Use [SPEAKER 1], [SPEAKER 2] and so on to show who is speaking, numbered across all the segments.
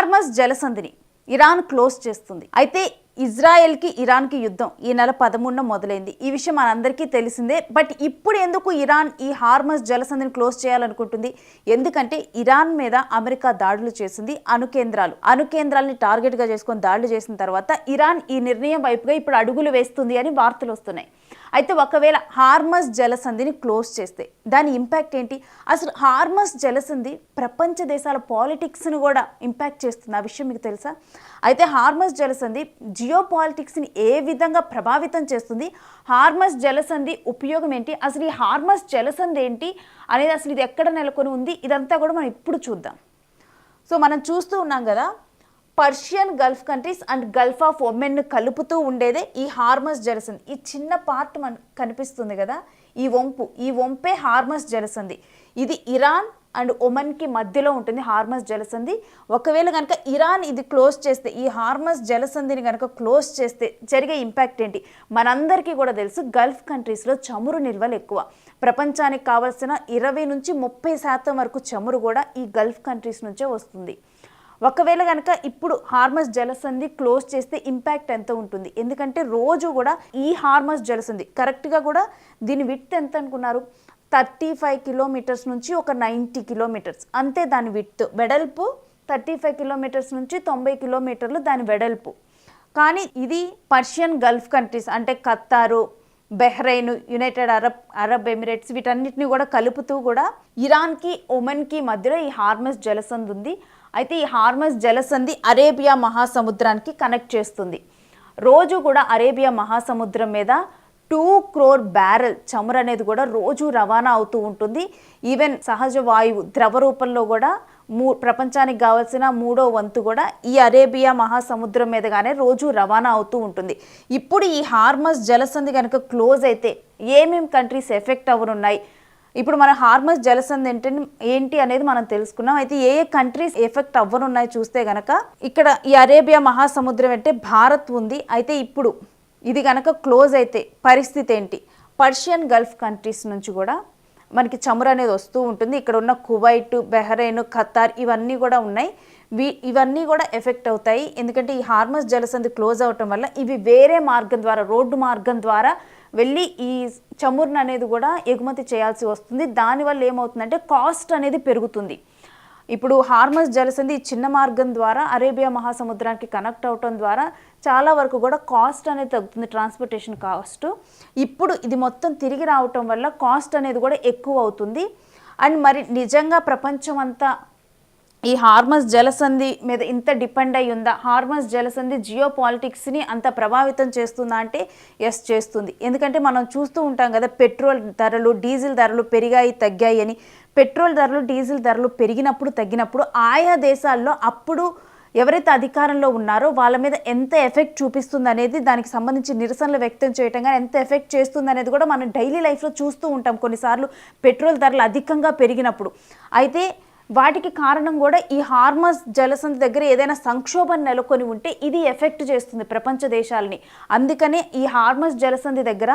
[SPEAKER 1] హార్మస్ జలసంధిని Iran close చేస్తుంది. అయితే ఇజ్రాయెల్కి ఇరాన్కి యుద్ధం ఈ నెల 13న మొదలైంది. ఈ విషయం మనందరికీ తెలిసిందే. బట్ ఇప్పుడు ఎందుకు ఇరాన్ ఈ హార్మస్ జలసంధిని క్లోజ్ చేయాలనుకుంటుంది? ఎందుకంటే ఇరాన్ మీద అమెరికా దాడులు చేసింది. అణుకేంద్రాలని టార్గెట్గా చేసుకొని దాడులు చేసిన తర్వాత ఇరాన్ ఈ నిర్ణయం వైపుగా ఇప్పుడు అడుగులు వేస్తుంది అని వార్తలు వస్తున్నాయి. అయితే ఒకవేళ హార్మస్ జలసంధిని క్లోజ్ చేస్తే దాని ఇంపాక్ట్ ఏంటి? అసలు హార్మస్ జలసంధి ప్రపంచ దేశాల పాలిటిక్స్ను కూడా ఇంపాక్ట్ చేస్తుంది. ఆ విషయం మీకు తెలుసా? అయితే హార్మస్ జలసంధి జియో పాలిటిక్స్ని ఏ విధంగా ప్రభావితం చేస్తుంది? హార్మస్ జలసంధి ఉపయోగం ఏంటి? అసలు ఈ హార్మస్ జలసంధి ఏంటి అనేది, అసలు ఇది ఎక్కడ నెలకొని ఉంది, ఇదంతా కూడా మనం ఇప్పుడు చూద్దాం. సో మనం చూస్తూ ఉన్నాం కదా, Persian Gulf countries and Gulf of ఒమెన్ను కలుపుతూ ఉండేదే ఈ హార్మస్ జలసంధి. ఈ చిన్న పార్ట్ మనకు కనిపిస్తుంది కదా, ఈ వంపే హార్మస్ జలసంధి. ఇది ఇరాన్ అండ్ ఒమన్కి మధ్యలో ఉంటుంది హార్మస్ జలసంధి. ఒకవేళ కనుక ఇరాన్ ఇది క్లోజ్ చేస్తే, ఈ హార్మస్ జలసంధిని కనుక క్లోజ్ చేస్తే జరిగే ఇంపాక్ట్ ఏంటి? మనందరికీ కూడా తెలుసు, గల్ఫ్ కంట్రీస్లో చమురు నిల్వలు ఎక్కువ. ప్రపంచానికి కావాల్సిన 20 నుంచి 30% వరకు చమురు కూడా ఈ గల్ఫ్ కంట్రీస్ నుంచే వస్తుంది. ఒకవేళ కనుక ఇప్పుడు హార్మస్ జలసంధి క్లోజ్ చేస్తే ఇంపాక్ట్ ఎంత ఉంటుంది? ఎందుకంటే రోజు కూడా ఈ హార్మస్ జలసంధి కరెక్ట్గా కూడా దీని విడ్త్ ఎంత అనుకున్నారు? 35 కిలోమీటర్స్ నుంచి ఒక 90 కిలోమీటర్స్ అంతే దాని విడ్త్. వెడల్పు 35 కిలోమీటర్స్ నుంచి 90 కిలోమీటర్లు దాని వెడల్పు. కానీ ఇది పర్షియన్ గల్ఫ్ కంట్రీస్ అంటే ఖత్తారు, బెహ్రెయిన్, యునైటెడ్ అరబ్ ఎమిరేట్స్ వీటన్నిటిని కూడా కలుపుతూ కూడా ఇరాన్కి ఒమన్కి మధ్యలో ఈ హార్మస్ జలసంధి ఉంది. అయితే ఈ హార్మస్ జలసంధి అరేబియా మహాసముద్రానికి కనెక్ట్ చేస్తుంది. రోజు కూడా అరేబియా మహాసముద్రం మీద 2 crore బ్యారెల్ చమురు అనేది కూడా రోజు రవాణా అవుతూ ఉంటుంది. ఈవెన్ సహజ వాయువు ద్రవ రూపంలో కూడా ప్రపంచానికి కావాల్సిన 3వ వంతు కూడా ఈ అరేబియా మహాసముద్రం మీదగానే రోజు రవాణా అవుతూ ఉంటుంది. ఇప్పుడు ఈ హార్మస్ జలసంధి కనుక క్లోజ్ అయితే ఏమేమి కంట్రీస్ ఎఫెక్ట్ అవ్వనున్నాయి? ఇప్పుడు మన హార్మస్ జలసంధి ఏంటి అనేది మనం తెలుసుకున్నాం. అయితే ఏ కంట్రీస్ ఎఫెక్ట్ అవ్వనున్నాయి చూస్తే గనక, ఇక్కడ ఈ అరేబియా మహాసముద్రం అంటే భారత్ ఉంది. అయితే ఇప్పుడు ఇది కనుక క్లోజ్ అయితే పరిస్థితి ఏంటి? పర్షియన్ గల్ఫ్ కంట్రీస్ నుంచి కూడా మనకి చమురు అనేది వస్తూ ఉంటుంది. ఇక్కడ ఉన్న కువైట్, బెహ్రెయిన్, ఖతార్ ఇవన్నీ కూడా ఉన్నాయి. ఇవన్నీ కూడా ఎఫెక్ట్ అవుతాయి. ఎందుకంటే ఈ హార్మస్ జలసంధి క్లోజ్ అవటం వల్ల ఇవి వేరే మార్గం ద్వారా, రోడ్డు మార్గం ద్వారా వెళ్ళి ఈ చమురును అనేది కూడా ఎగుమతి చేయాల్సి వస్తుంది. దానివల్ల ఏమవుతుందంటే కాస్ట్ అనేది పెరుగుతుంది. ఇప్పుడు హార్మస్ జలసంధి చిన్న మార్గం ద్వారా అరేబియా మహాసముద్రానికి కనెక్ట్ అవటం ద్వారా చాలా వరకు కూడా కాస్ట్ అనేది తగ్గుతుంది, ట్రాన్స్పోర్టేషన్ కాస్ట్. ఇప్పుడు ఇది మొత్తం తిరిగి రావటం వల్ల కాస్ట్ అనేది కూడా ఎక్కువ అవుతుంది. అండ్ మరి నిజంగా ప్రపంచం అంతా ఈ హార్మస్ జలసంధి మీద ఇంత డిపెండ్ అయి ఉందా? హార్మస్ జలసంధి జియో పాలిటిక్స్ని అంత ప్రభావితం చేస్తుందా అంటే ఎస్, చేస్తుంది. ఎందుకంటే మనం చూస్తూ ఉంటాం కదా, పెట్రోల్ ధరలు, డీజిల్ ధరలు పెరిగాయి తగ్గాయి అని. పెట్రోల్ ధరలు, డీజిల్ ధరలు పెరిగినప్పుడు తగ్గినప్పుడు ఆయా దేశాల్లో అప్పుడు ఎవరైతే అధికారంలో ఉన్నారో వాళ్ళ మీద ఎంత ఎఫెక్ట్ చూపిస్తుంది అనేది, దానికి సంబంధించి నిరసనలు వ్యక్తం చేయటం కానీ ఎంత ఎఫెక్ట్ చేస్తుంది అనేది కూడా మనం డైలీ లైఫ్లో చూస్తూ ఉంటాం కొన్నిసార్లు పెట్రోల్ ధరలు అధికంగా పెరిగినప్పుడు. అయితే వాటికి కారణం కూడా ఈ హార్మస్ జలసంధి దగ్గర ఏదైనా సంక్షోభం నెలకొని ఉంటే ఇది ఎఫెక్ట్ చేస్తుంది ప్రపంచ దేశాలని. అందుకనే ఈ హార్మస్ జలసంధి దగ్గర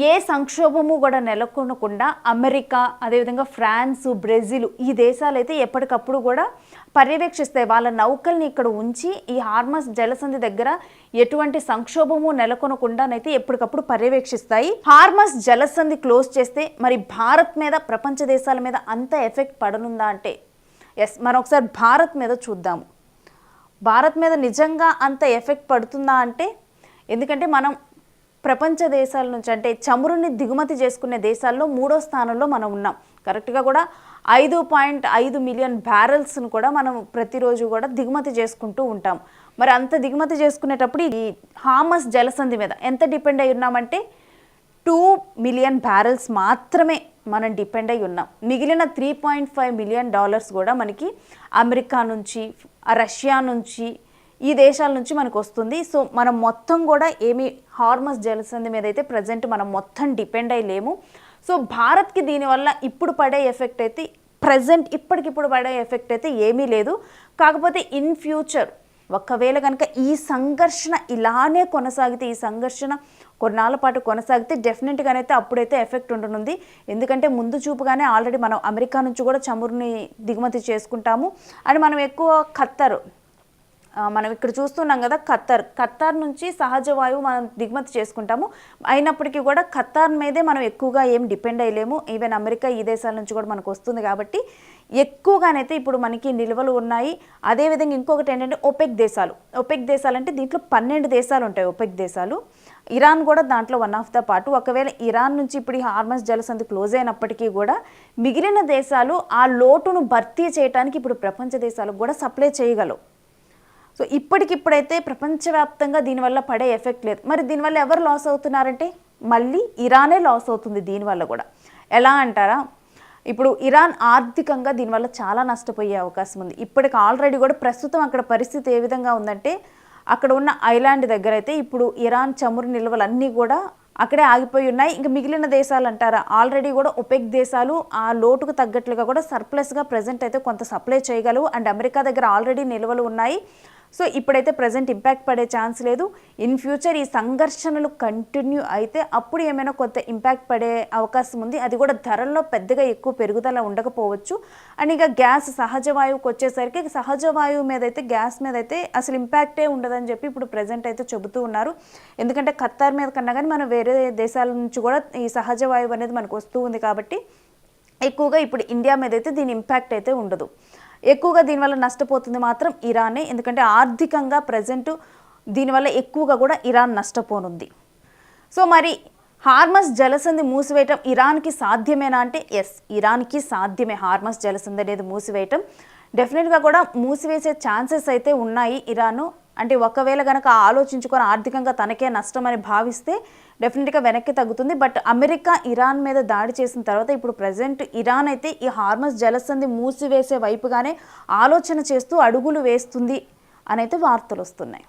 [SPEAKER 1] ఏ సంక్షోభము కూడా నెలకొనకుండా అమెరికా, అదేవిధంగా ఫ్రాన్స్, బ్రెజిల్ ఈ దేశాలు అయితే ఎప్పటికప్పుడు కూడా పర్యవేక్షిస్తాయి. వాళ్ళ నౌకల్ని ఇక్కడ ఉంచి ఈ హార్మస్ జలసంధి దగ్గర ఎటువంటి సంక్షోభము నెలకొనకుండానైతే ఎప్పటికప్పుడు పర్యవేక్షిస్తాయి. హార్మస్ జలసంధి క్లోజ్ చేస్తే మరి భారత్ మీద, ప్రపంచ దేశాల మీద అంత ఎఫెక్ట్ పడనుందా అంటే ఎస్. మనం ఒకసారి భారత్ మీద చూద్దాము. భారత్ మీద నిజంగా అంత ఎఫెక్ట్ పడుతుందా అంటే, ఎందుకంటే మనం ప్రపంచ దేశాల నుంచి అంటే చమురుని దిగుమతి చేసుకునే దేశాల్లో 3వ స్థానంలో మనం ఉన్నాం. కరెక్ట్గా కూడా 5.5 మిలియన్ బ్యారెల్స్ను కూడా మనం ప్రతిరోజు కూడా దిగుమతి చేసుకుంటూ ఉంటాం. మరి అంత దిగుమతి చేసుకునేటప్పుడు ఈ హార్మస్ జలసంధి మీద ఎంత డిపెండ్ అయి ఉన్నామంటే 2 మిలియన్ బ్యారెల్స్ మాత్రమే మనం డిపెండ్ అయి ఉన్నాం. మిగిలిన $3.5 మిలియన్ కూడా మనకి అమెరికా నుంచి, రష్యా నుంచి, ఈ దేశాల నుంచి మనకు వస్తుంది. సో మనం మొత్తం కూడా ఏమి హార్మస్ జలసంధి మీద అయితే ప్రజెంట్ మనం మొత్తం డిపెండ్ అయి లేము. సో భారత్కి దీనివల్ల ఇప్పుడు పడే ఎఫెక్ట్ అయితే ప్రజెంట్ ఇప్పటికిప్పుడు పడే ఎఫెక్ట్ అయితే ఏమీ లేదు. కాకపోతే ఇన్ ఫ్యూచర్ ఒకవేళ కనుక ఈ సంఘర్షణ ఇలానే కొనసాగితే, ఈ సంఘర్షణ కొన్నాళ్ళ పాటు కొనసాగితే డెఫినెట్గానైతే అప్పుడైతే ఎఫెక్ట్ ఉండనుంది. ఎందుకంటే ముందు చూపుగానే ఆల్రెడీ మనం అమెరికా నుంచి కూడా చమురుని దిగుమతి చేసుకుంటాము. అండ్ మనం ఎక్కువ మనం ఇక్కడ చూస్తున్నాం కదా, ఖత్తార్ నుంచి సహజ వాయువు మనం దిగుమతి చేసుకుంటాము. అయినప్పటికీ కూడా ఖత్తార్ మీదే మనం ఎక్కువగా ఏం డిపెండ్ అయ్యలేము. ఈవెన్ అమెరికా ఈ దేశాల నుంచి కూడా మనకు వస్తుంది కాబట్టి ఎక్కువగానైతే ఇప్పుడు మనకి నిల్వలు ఉన్నాయి. అదేవిధంగా ఇంకొకటి ఏంటంటే ఒపెక్ దేశాలు అంటే దీంట్లో 12 దేశాలు ఉంటాయి. ఒపెక్ దేశాలు, ఇరాన్ కూడా దాంట్లో వన్ ఆఫ్ ద పార్ట్. ఒకవేళ ఇరాన్ నుంచి ఇప్పుడు ఈ హార్మస్ జలసంధి క్లోజ్ అయినప్పటికీ కూడా మిగిలిన దేశాలు ఆ లోటును భర్తీ చేయడానికి ఇప్పుడు ప్రపంచ దేశాలకు కూడా సప్లై చేయగలవు. సో ఇప్పటికిప్పుడైతే ప్రపంచవ్యాప్తంగా దీనివల్ల పడే ఎఫెక్ట్ లేదు. మరి దీనివల్ల ఎవరు లాస్ అవుతున్నారంటే మళ్ళీ ఇరానే లాస్ అవుతుంది దీనివల్ల కూడా. ఎలా అంటారా, ఇప్పుడు ఇరాన్ ఆర్థికంగా దీనివల్ల చాలా నష్టపోయే అవకాశం ఉంది. ఇప్పటికి ఆల్రెడీ కూడా ప్రస్తుతం అక్కడ పరిస్థితి ఏ విధంగా ఉందంటే, అక్కడ ఉన్న ఐలాండ్ దగ్గర అయితే ఇప్పుడు ఇరాన్ చమురు నిల్వలన్నీ కూడా అక్కడే ఆగిపోయి ఉన్నాయి. ఇంకా మిగిలిన దేశాలు అంటారా, ఆల్రెడీ కూడా ఒపెక్ దేశాలు ఆ లోటుకు తగ్గట్లుగా కూడా సర్ప్లస్గా ప్రజెంట్ అయితే కొంత సప్లై చేయగలవు. అండ్ అమెరికా దగ్గర ఆల్రెడీ నిల్వలు ఉన్నాయి. సో ఇప్పుడైతే ప్రజెంట్ ఇంపాక్ట్ పడే ఛాన్స్ లేదు. ఇన్ ఫ్యూచర్ ఈ సంఘర్షణలు కంటిన్యూ అయితే అప్పుడు ఏమైనా కొంత ఇంపాక్ట్ పడే అవకాశం ఉంది. అది కూడా ధరల్లో పెద్దగా ఎక్కువ పెరుగుదల ఉండకపోవచ్చు. అండ్ ఇక గ్యాస్ సహజ వాయువుకి వచ్చేసరికి సహజ వాయువు మీద అయితే గ్యాస్ మీద అయితే అసలు ఇంపాక్టే ఉండదని చెప్పి ఇప్పుడు ప్రజెంట్ అయితే చెబుతూ ఉన్నారు. ఎందుకంటే ఖత్తార్ మీద కన్నా కానీ మనం వేరే దేశాల నుంచి కూడా ఈ సహజ వాయువు అనేది మనకు వస్తూ ఉంది కాబట్టి ఎక్కువగా ఇప్పుడు ఇండియా మీద అయితే దీని ఇంపాక్ట్ అయితే ఉండదు. ఎక్కువగా దీనివల్ల నష్టపోతుంది మాత్రం ఇరానే. ఎందుకంటే ఆర్థికంగా ప్రజెంట్ దీనివల్ల ఎక్కువగా కూడా ఇరాన్ నష్టపోనుంది. సో మరి హార్మస్ జలసంధి మూసివేయటం ఇరాన్కి సాధ్యమేనా అంటే ఎస్, ఇరాన్కి సాధ్యమే హార్మస్ జలసంధి అనేది మూసివేయటం. డెఫినెట్గా కూడా మూసివేసే ఛాన్సెస్ అయితే ఉన్నాయి ఇరాను. అంటే ఒకవేళ కనుక ఆలోచించుకొని ఆర్థికంగా తనకే నష్టం అని భావిస్తే డెఫినెట్గా వెనక్కి తగ్గుతుంది. బట్ అమెరికా ఇరాన్ మీద దాడి చేసిన తర్వాత ఇప్పుడు ప్రజెంట్ ఇరాన్ అయితే ఈ హార్మస్ జలసంధి మూసివేసే వైపుగానే ఆలోచన చేస్తూ అడుగులు వేస్తుంది అని అయితే వార్తలు వస్తున్నాయి.